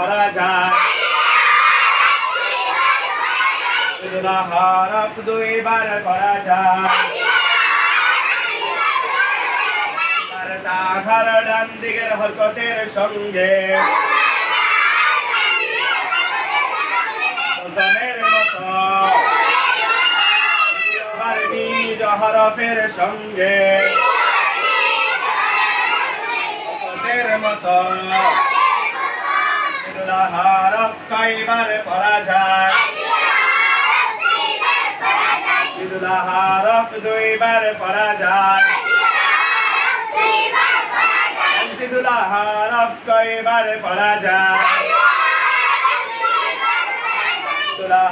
পড়া যায় হরফ দুইবার পড়া যায় তাহার ডান দিকের হরকতের সঙ্গে জমের মতো নিজ হরফের সঙ্গে হরকতের মতো হরফ কয়বার পড়া যায় হরফ দুইবার পড়া যায় হরফ কয়বার পড়া যায়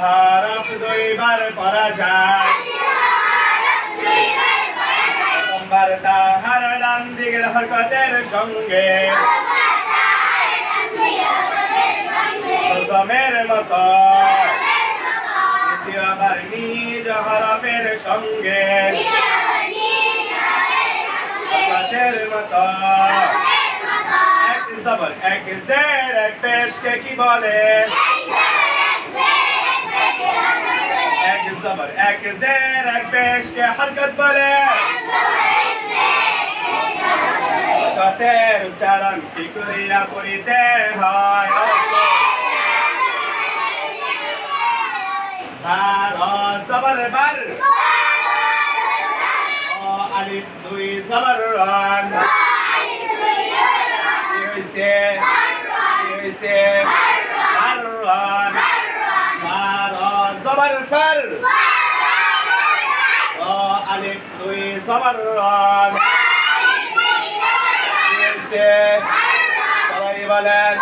হরফ দুইবার পড়া যায় প্রথমবার তাহার ডান দিকের হরকতের সঙ্গে জমের মতো দ্বিতীয়বার নিজ হরফের সঙ্গে হরকতের মতো এক জবর এক জের এক পেশকে কি বলে এক জবর এক জের এক পেশকে হরকত বলে হরকতের উচ্চারণ কি করিয়া করিতে হয় জবর বার আলিফ দুই জবর রান জবর ফর আলিফ দুই জবর রান সবাই বলেন